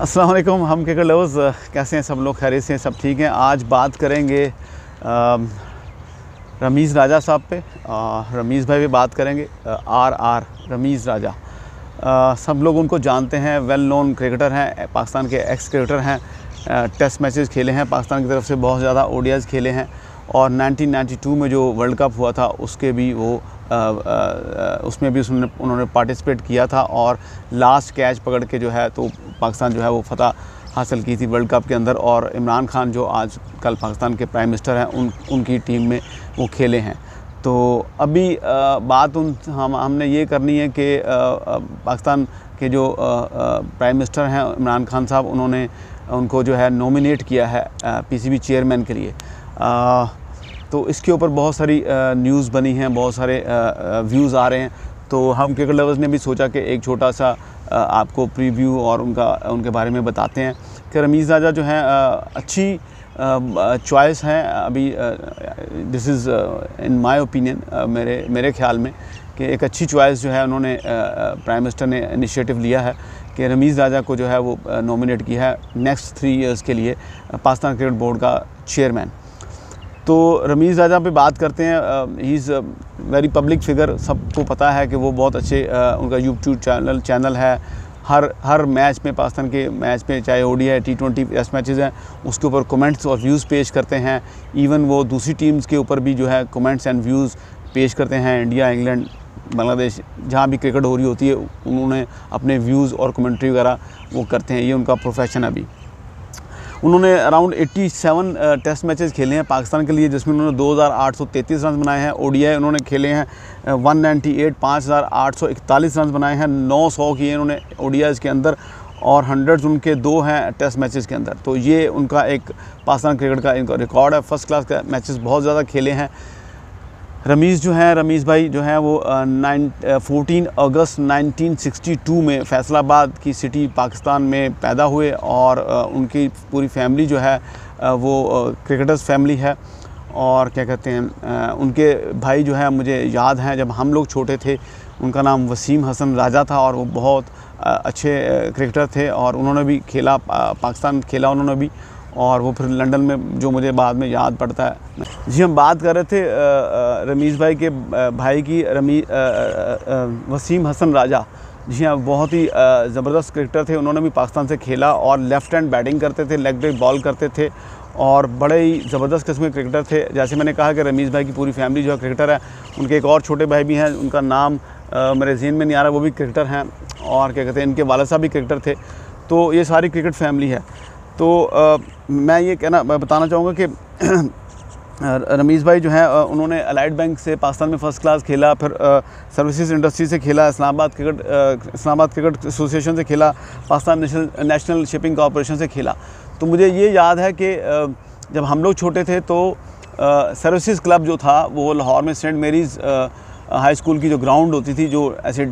अस्सलाम वालेकुम। हम क्रिकेट लवर्स कैसे हैं सब लोग? खैरियत से हैं? सब ठीक हैं। आज बात करेंगे रमीज़ राजा साहब पे। रमीज़ भाई भी बात करेंगे। आर रमीज़ राजा, सब लोग उनको जानते हैं, वेल नोन क्रिकेटर हैं, पाकिस्तान के एक्स क्रिकेटर हैं। टेस्ट मैचेस खेले हैं पाकिस्तान की तरफ से, बहुत ज़्यादा ओडीआईज़ खेले हैं और 1992 में जो वर्ल्ड कप हुआ था उसके भी वो उसमें भी उन्होंने पार्टिसिपेट किया था और लास्ट कैच पकड़ के जो है तो पाकिस्तान जो है वो फतह हासिल की थी वर्ल्ड कप के अंदर। और इमरान खान जो आज कल पाकिस्तान के प्राइम मिनिस्टर हैं उनकी टीम में वो खेले हैं। तो अभी बात हमने ये करनी है कि पाकिस्तान के जो प्राइम मिनिस्टर हैं इमरान खान साहब, उन्होंने उनको जो है नॉमिनेट किया है पीसीबी चेयरमैन के लिए। तो इसके ऊपर बहुत सारी न्यूज़ बनी हैं, बहुत सारे व्यूज़ आ रहे हैं। तो हम क्रिकेट लवर्स ने भी सोचा कि एक छोटा सा आपको प्रीव्यू और उनके बारे में बताते हैं कि रमीज़ राजा जो है अच्छी चॉइस हैं अभी। This is in my opinion, मेरे ख्याल में कि एक अच्छी चॉइस जो है उन्होंने प्राइम मिनिस्टर ने इनिशिएटिव लिया है कि रमीज़ राजा को जो है वो नॉमिनेट किया है नेक्स्ट 3 इयर्स के लिए पाकिस्तान क्रिकेट बोर्ड का चेयरमैन। तो रमीज़ राजा पे बात करते हैं। He is very public figure, सबको पता है कि वो बहुत अच्छे उनका यूट्यूब चैनल है। हर मैच में, पाकिस्तान के मैच में, चाहे ओडीआई T20 टेस्ट मैचेस हैं, उसके ऊपर कमेंट्स और व्यूज़ पेश करते हैं। इवन वो दूसरी टीम्स के ऊपर भी जो है कमेंट्स एंड व्यूज़ पेश करते हैं। इंडिया, इंग्लैंड, बांग्लादेश, जहाँ भी क्रिकेट हो रही होती है उन्होंने अपने व्यूज़ और कमेंट्री वगैरह वो करते हैं। ये उनका प्रोफेशन है। अभी उन्होंने अराउंड 87 टेस्ट मैचेस खेले हैं पाकिस्तान के लिए, जिसमें उन्होंने 2833 रन बनाए हैं। ओडीआई उन्होंने खेले हैं 198, 5841 रन बनाए हैं। 900 किए उन्होंने ओडीआईज़ के अंदर और 100 उनके 2 हैं टेस्ट मैचेस के अंदर। तो ये उनका एक पाकिस्तान क्रिकेट का इनका रिकॉर्ड है। फर्स्ट क्लास का मैचेस बहुत ज़्यादा खेले हैं। रमीज़ भाई जो हैं वो 14 अगस्त 1962 में फैसलाबाद की सिटी पाकिस्तान में पैदा हुए और उनकी पूरी फैमिली जो है वो क्रिकेटर्स फैमिली है। और क्या कहते हैं, उनके भाई जो है मुझे याद हैं जब हम लोग छोटे थे, उनका नाम वसीम हसन राजा था और वो बहुत अच्छे क्रिकेटर थे और उन्होंने भी खेला, पाकिस्तान खेला उन्होंने भी, और वो फिर लंदन में जो मुझे बाद में याद पड़ता है। जी, हम बात कर रहे थे रमीज़ भाई के भाई की, वसीम हसन राजा। जी हाँ, बहुत ही ज़बरदस्त क्रिकेटर थे। उन्होंने भी पाकिस्तान से खेला और लेफ़्ट हैंड बैटिंग करते थे, लेग ब्रेक बॉल करते थे और बड़े ही ज़बरदस्त किस्म के क्रिकेटर थे। जैसे मैंने कहा कि रमीज़ भाई की पूरी फैमिली जो है क्रिकेटर है। उनके एक और छोटे भाई भी हैं, उनका नाम मेरे ज़हन में नहीं आ रहा, वो भी क्रिकेटर हैं। और क्या कहते हैं, इनके वालिद साहब भी क्रिकेटर थे। तो ये सारी क्रिकेट फैमिली है। तो मैं ये बताना चाहूँगा कि रमीज़ भाई जो है उन्होंने अलाइड बैंक से पाकिस्तान में फ़र्स्ट क्लास खेला, फिर सर्विसेज इंडस्ट्री से खेला, इस्लामाबाद क्रिकेट एसोसिएशन से खेला, पाकिस्तान नेशनल शिपिंग कॉर्पोरेशन से खेला। तो मुझे ये याद है कि जब हम लोग छोटे थे तो सर्विसेज क्लब जो था वो लाहौर में सेंट मेरीज़ हाई स्कूल की जो ग्राउंड होती थी, जो ऐसे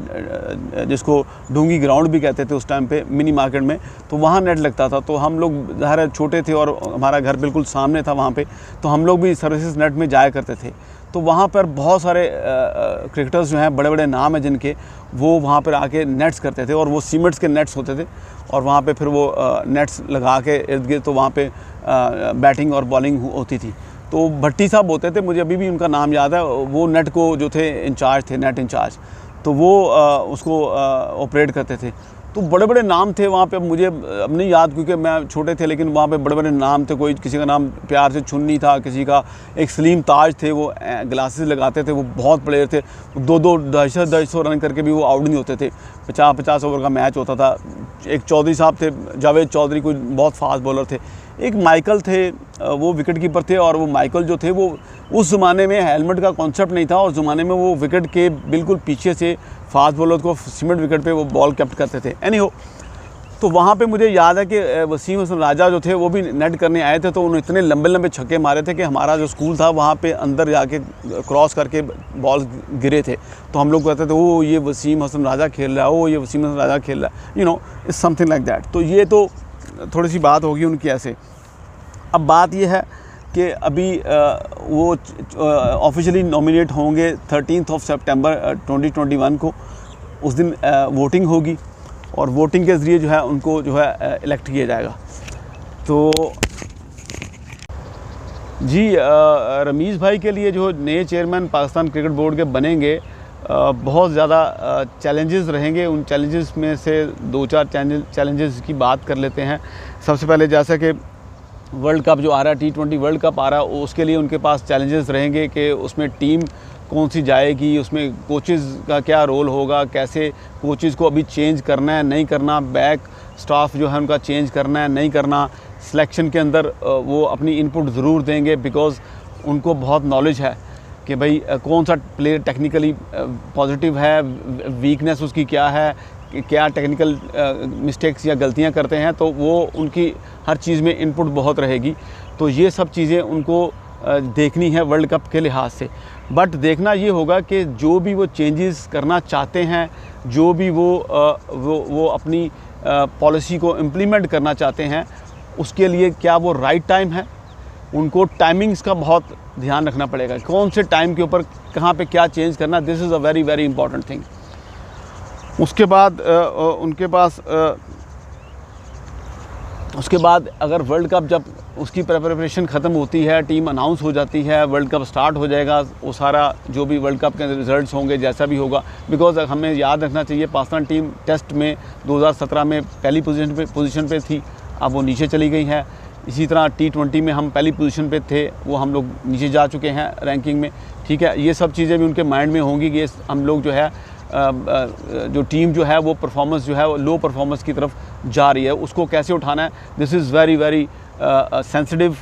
जिसको डूंगी ग्राउंड भी कहते थे उस टाइम पे मिनी मार्केट में, तो वहाँ नेट लगता था। तो हम लोग ज़ाहिर छोटे थे और हमारा घर बिल्कुल सामने था वहाँ पे, तो हम लोग भी सर्विसेज नेट में जाया करते थे। तो वहाँ पर बहुत सारे क्रिकेटर्स जो हैं, बड़े बड़े नाम हैं जिनके, वो वहाँ पर आके नेट्स करते थे और वो सीमेंट्स के नेट्स होते थे और वहाँ पे फिर वो नेट्स लगा के इर्द गिर्द तो वहाँ पे बैटिंग और बॉलिंग होती थी। तो भट्टी साहब होते थे, मुझे अभी भी उनका नाम याद है, वो नेट को जो थे इंचार्ज थे, नेट इंचार्ज, तो वो उसको ऑपरेट करते थे। तो बड़े बड़े नाम थे वहाँ पे, मुझे अब नहीं याद क्योंकि मैं छोटे थे, लेकिन वहाँ पे बड़े बड़े नाम थे। कोई किसी का नाम प्यार से चुन्नी था, किसी का एक सलीम ताज थे, वो ग्लासेस लगाते थे, वो बहुत प्लेयर थे। 200 रन करके भी वो आउट नहीं होते थे। 50 ओवर का मैच होता था। एक चौधरी साहब थे, जावेद चौधरी, कोई बहुत फास्ट बॉलर थे। एक माइकल थे, वो विकेट कीपर थे और वो माइकल जो थे वो उस ज़माने में हेलमेट का कॉन्सेप्ट नहीं था और उस ज़माने में वो विकेट के बिल्कुल पीछे से फास्ट बॉलर को सीमेंट विकेट पे वो बॉल कैप्ट करते थे। एनी हो, तो वहाँ पे मुझे याद है कि वसीम हसन राजा जो थे वो भी नेट करने आए थे। तो उन्होंने इतने लंबे लंबे छक्के मारे थे कि हमारा जो स्कूल था वहाँ पे अंदर जाके क्रॉस करके बॉल गिरे थे। तो हम लोग कहते थे ओ ये वसीम हसन राजा खेल रहा है, ओ ये वसीम हसन राजा खेल रहा है, you know, it's something like that. तो ये तो थोड़ी सी बात होगी उनकी ऐसे। अब बात ये है कि अभी वो ऑफिशियली नॉमिनेट होंगे 13 सितंबर 2021 को। उस दिन वोटिंग होगी और वोटिंग के ज़रिए जो है उनको जो है इलेक्ट किया जाएगा। तो जी रमीज़ भाई के लिए जो नए चेयरमैन पाकिस्तान क्रिकेट बोर्ड के बनेंगे, बहुत ज़्यादा चैलेंजेस रहेंगे। उन चैलेंजेस में से 2-4 चैलेंजेस की बात कर लेते हैं। सबसे पहले जैसा कि वर्ल्ड कप जो आ रहा है, T20 वर्ल्ड कप आ रहा है, उसके लिए उनके पास चैलेंजेस रहेंगे कि उसमें टीम कौन सी जाएगी, उसमें कोचेज़ का क्या रोल होगा, कैसे कोचेज़ को अभी चेंज करना है नहीं करना, बैक स्टाफ जो है उनका चेंज करना है नहीं करना। सिलेक्शन के अंदर वो अपनी इनपुट ज़रूर देंगे, बिकॉज़ उनको बहुत नॉलेज है कि भाई कौन सा प्लेयर टेक्निकली पॉजिटिव है, वीकनेस उसकी क्या है, क्या टेक्निकल मिस्टेक्स या गलतियां करते हैं, तो वो उनकी हर चीज़ में इनपुट बहुत रहेगी। तो ये सब चीज़ें उनको देखनी है वर्ल्ड कप के लिहाज से। बट देखना ये होगा कि जो भी वो चेंजेस करना चाहते हैं, जो भी वो अपनी पॉलिसी को इम्प्लीमेंट करना चाहते हैं, उसके लिए क्या वो राइट टाइम है। उनको टाइमिंग्स का बहुत ध्यान रखना पड़ेगा, कौन से टाइम के ऊपर कहाँ पे क्या चेंज करना। This is a very very important thing. उसके बाद अगर वर्ल्ड कप जब उसकी प्रिपरेशन ख़त्म होती है, टीम अनाउंस हो जाती है, वर्ल्ड कप स्टार्ट हो जाएगा, वो सारा जो भी वर्ल्ड कप के रिज़ल्ट्स होंगे जैसा भी होगा, बिकॉज़ हमें याद रखना चाहिए पाकिस्तान टीम टेस्ट में 2017 में पहली पोजीशन पे थी, अब वो नीचे चली गई है। इसी तरह T20 में हम पहली पोजीशन पे थे, वो हम लोग नीचे जा चुके हैं रैंकिंग में, ठीक है। ये सब चीज़ें भी उनके माइंड में होंगी कि हम लोग जो है जो टीम जो है वो परफॉर्मेंस जो है वो लो परफॉर्मेंस की तरफ जा रही है, उसको कैसे उठाना है। This is very very sensitive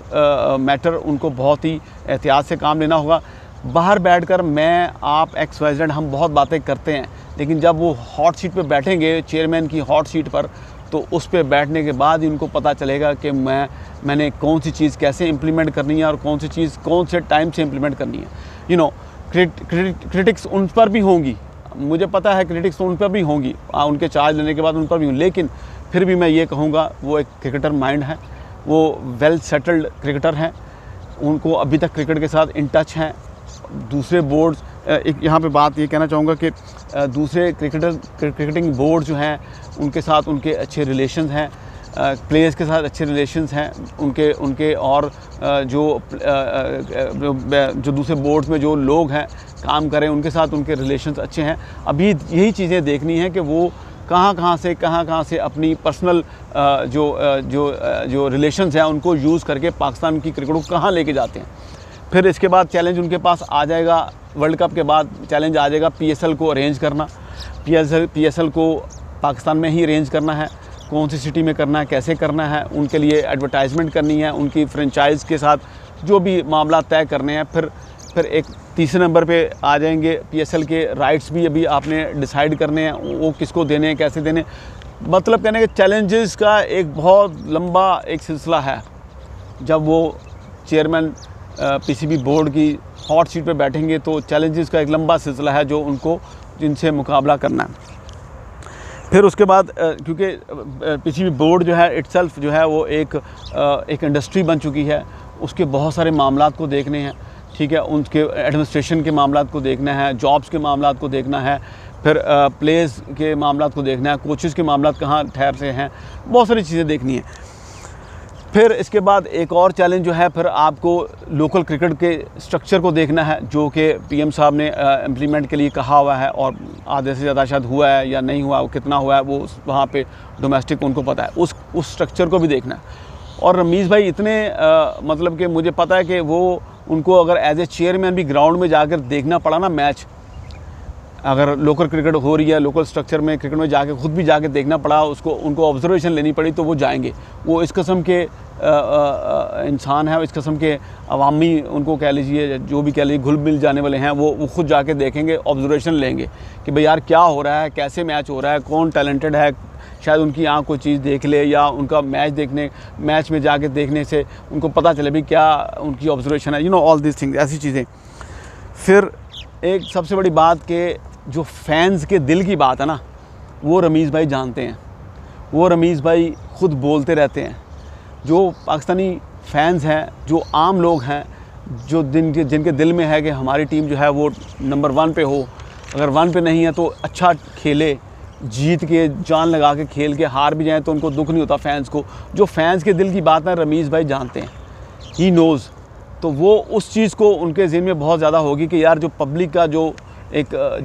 matter. उनको बहुत ही एहतियात से काम लेना होगा। बाहर बैठकर मैं आप XYZ हम बहुत बातें करते हैं, लेकिन जब वो हॉट सीट पे बैठेंगे, चेयरमैन की हॉट सीट पर, तो उस पर बैठने के बाद ही उनको पता चलेगा कि मैंने कौन सी चीज़ कैसे इम्प्लीमेंट करनी है और कौन सी चीज़ कौन से टाइम से इम्प्लीमेंट करनी है। यू नो, क्रिटिक्स उन पर भी होंगी, मुझे पता है क्रिटिक्स उन पर भी होंगी, उनके चार्ज लेने के बाद उन पर भी होंगी, लेकिन फिर भी मैं ये कहूँगा वो एक क्रिकेटर माइंड है, वो वेल सेटल्ड क्रिकेटर हैं, उनको अभी तक क्रिकेट के साथ इन टच हैं। दूसरे बोर्ड्स, एक यहाँ पे बात ये कहना चाहूँगा कि दूसरे क्रिकेटिंग बोर्ड जो हैं उनके साथ उनके अच्छे रिलेशंस हैं, प्लेयर्स के साथ अच्छे रिलेशंस हैं उनके और जो दूसरे बोर्ड्स में जो लोग हैं काम करें उनके साथ उनके रिलेशंस अच्छे हैं। अभी यही चीज़ें देखनी है कि वो कहाँ से अपनी पर्सनल जो रिलेशंस हैं उनको यूज़ करके पाकिस्तान की क्रिकेट को कहाँ लेके जाते हैं। फिर इसके बाद चैलेंज उनके पास आ जाएगा, वर्ल्ड कप के बाद चैलेंज आ जाएगा PSL को अरेंज करना। PSL को पाकिस्तान में ही अरेंज करना है, कौन सी सिटी में करना है, कैसे करना है, उनके लिए एडवर्टाइजमेंट करनी है, उनकी फ्रेंचाइज के साथ जो भी मामला तय करने हैं। फिर एक तीसरे नंबर पे आ जाएंगे PSL के राइट्स भी अभी आपने डिसाइड करने हैं, वो किसको देने हैं, कैसे देने। मतलब कहने के चैलेंजेस का एक बहुत लंबा एक सिलसिला है। जब वो चेयरमैन PCB बोर्ड की हॉट सीट पे बैठेंगे तो चैलेंजेस का एक लंबा सिलसिला है जो उनको जिनसे मुकाबला करना है। फिर उसके बाद क्योंकि PCB बोर्ड जो है इटसेल्फ जो है वो एक इंडस्ट्री बन चुकी है, उसके बहुत सारे मामलात को देखने हैं, ठीक है। उनके एडमिनिस्ट्रेशन के मामलात को देखना है, जॉब्स के मामलात को देखना है, फिर प्लेयर्स के मामलात को देखना है, कोचेज़ के मामलात कहाँ ठहर से हैं, बहुत सारी चीज़ें देखनी है। फिर इसके बाद एक और चैलेंज जो है, फिर आपको लोकल क्रिकेट के स्ट्रक्चर को देखना है जो कि PM साहब ने इम्प्लीमेंट के लिए कहा हुआ है, और आधे से ज़्यादा शायद हुआ है या नहीं हुआ, वो कितना हुआ है वो वहाँ पे डोमेस्टिक उनको पता है, उस स्ट्रक्चर को भी देखना है। और रमीज़ भाई इतने मतलब कि मुझे पता है कि वो उनको अगर एज ए चेयरमैन भी ग्राउंड में जाकर देखना पड़ा ना मैच, अगर लोकल क्रिकेट हो रही है, लोकल स्ट्रक्चर में क्रिकेट में जाके खुद भी जाके देखना पड़ा, उनको ऑब्जर्वेशन लेनी पड़ी, तो वो जाएंगे। वो इस किस्म के इंसान है, इस किस्म के अवामी उनको कह लीजिए, जो भी कह लीजिए, घुल मिल जाने वाले हैं, वो खुद जाके देखेंगे, ऑब्जर्वेशन लेंगे कि भाई यार क्या हो रहा है, कैसे मैच हो रहा है, कौन टैलेंटेड है, शायद उनकी आँख कोई चीज़ देख ले, या उनका मैच में जाके देखने से उनको पता चले भी क्या उनकी ऑब्जर्वेशन है, ऑल दिस थिंग्स, ऐसी चीज़ें। फिर एक सबसे बड़ी बात कि जो फैंस के दिल की बात है ना, वो रमीज़ भाई जानते हैं, वो रमीज़ भाई ख़ुद बोलते रहते हैं। जो पाकिस्तानी फैंस हैं, जो आम लोग हैं, जो जिनके दिल में है कि हमारी टीम जो है वो नंबर 1 पे हो, अगर 1 पे नहीं है तो अच्छा खेले, जीत के जान लगा के खेल के हार भी जाएँ तो उनको दुख नहीं होता फैंस को। जो फैंस के दिल की बात है रमीज़ भाई जानते हैं, ही नोज़। तो वो उस चीज़ को उनके ज़हन में बहुत ज़्यादा होगी कि यार जो पब्लिक का जो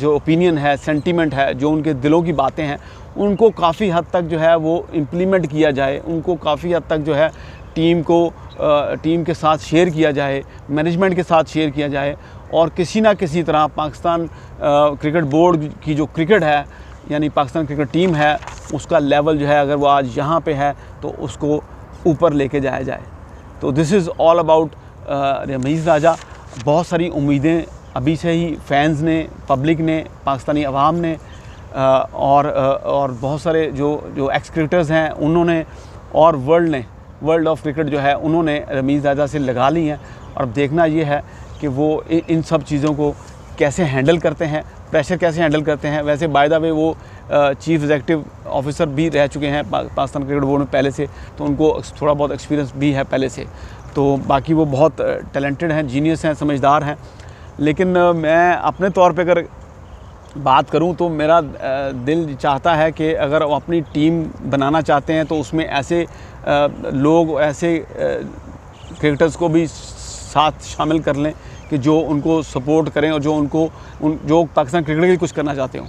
ओपिनियन है, सेंटीमेंट है, जो उनके दिलों की बातें हैं, उनको काफ़ी हद तक जो है वो इम्प्लीमेंट किया जाए, उनको काफ़ी हद तक जो है टीम के साथ शेयर किया जाए, मैनेजमेंट के साथ शेयर किया जाए, और किसी ना किसी तरह पाकिस्तान क्रिकेट बोर्ड की जो क्रिकेट है, यानी पाकिस्तान क्रिकेट टीम है, उसका लेवल जो है अगर वो आज यहाँ पे है तो उसको ऊपर लेके जाया जाए। तो this is all about Rameez Raja. बहुत सारी उम्मीदें अभी से ही फैंस ने, पब्लिक ने, पाकिस्तानी अवाम ने और बहुत सारे जो एक्स क्रिकेटर्स हैं उन्होंने, और वर्ल्ड ऑफ क्रिकेट जो है उन्होंने रमीज़ राजा से लगा ली हैं। और अब देखना ये है कि वो इन सब चीज़ों को कैसे हैंडल करते हैं, प्रेशर कैसे हैंडल करते हैं। वैसे बाय द वे वो चीफ एग्जीक्यूटिव ऑफिसर भी रह चुके हैं पाकिस्तान क्रिकेट बोर्ड में पहले से, तो उनको थोड़ा बहुत एक्सपीरियंस भी है पहले से। तो बाकी वो बहुत टैलेंटेड हैं, जीनियस हैं, समझदार हैं। लेकिन मैं अपने तौर पे अगर बात करूं तो मेरा दिल चाहता है कि अगर वो अपनी टीम बनाना चाहते हैं तो उसमें ऐसे लोग, ऐसे क्रिकेटर्स को भी साथ शामिल कर लें कि जो उनको सपोर्ट करें और जो पाकिस्तान क्रिकेट के लिए कुछ करना चाहते हों।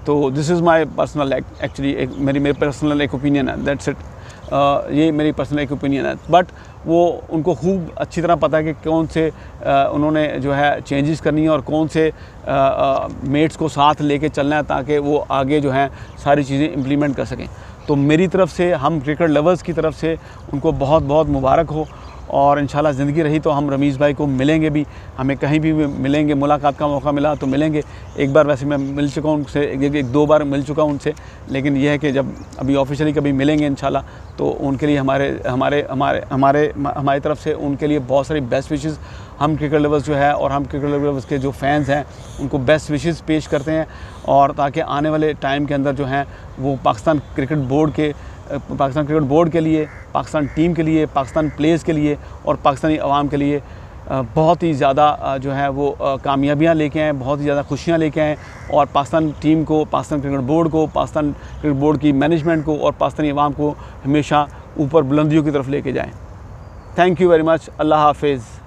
तो this is my personal actually मेरी पर्सनल एक ओपिनियन है, दैट्स इट। ये मेरी पर्सनल एक ओपिनियन है, बट वो उनको खूब अच्छी तरह पता है कि कौन से उन्होंने जो है चेंजेस करनी है और कौन से मेट्स को साथ लेके चलना है ताकि वो आगे जो है सारी चीज़ें इम्प्लीमेंट कर सकें। तो मेरी तरफ से, हम क्रिकेट लवर्स की तरफ से उनको बहुत बहुत मुबारक हो, और इंशाल्लाह ज़िंदगी रही तो हम रमीज़ भाई को मिलेंगे भी, हमें कहीं भी मिलेंगे, मुलाकात का मौका मिला तो मिलेंगे। एक बार वैसे मैं मिल चुका हूँ उनसे, एक दो बार मिल चुका हूँ उनसे, लेकिन यह है कि जब अभी ऑफिशियली कभी मिलेंगे इंशाल्लाह तो उनके लिए हमारी तरफ से उनके लिए बहुत सारी बेस्ट विशेज़, हम क्रिकेट लवर्स जो है और हम क्रिकेट लवर्स के जो फैंस हैं उनको बेस्ट विशेज़ पेश करते हैं, और ताकि आने वाले टाइम के अंदर जो हैं वो पाकिस्तान क्रिकेट बोर्ड के लिए, पाकिस्तान टीम के लिए, पाकिस्तान प्लेयर्स के लिए और पाकिस्तानी अवाम के लिए बहुत ही ज़्यादा जो है वो कामयाबियाँ लेके आएँ, बहुत ही ज़्यादा खुशियाँ लेके आएँ, और पाकिस्तान टीम को, पाकिस्तान क्रिकेट बोर्ड को, पाकिस्तान क्रिकेट बोर्ड की मैनेजमेंट को और पाकिस्तानी अवाम को हमेशा ऊपर बुलंदियों की तरफ लेके जाएँ। Thank you very much. अल्लाह हाफिज़।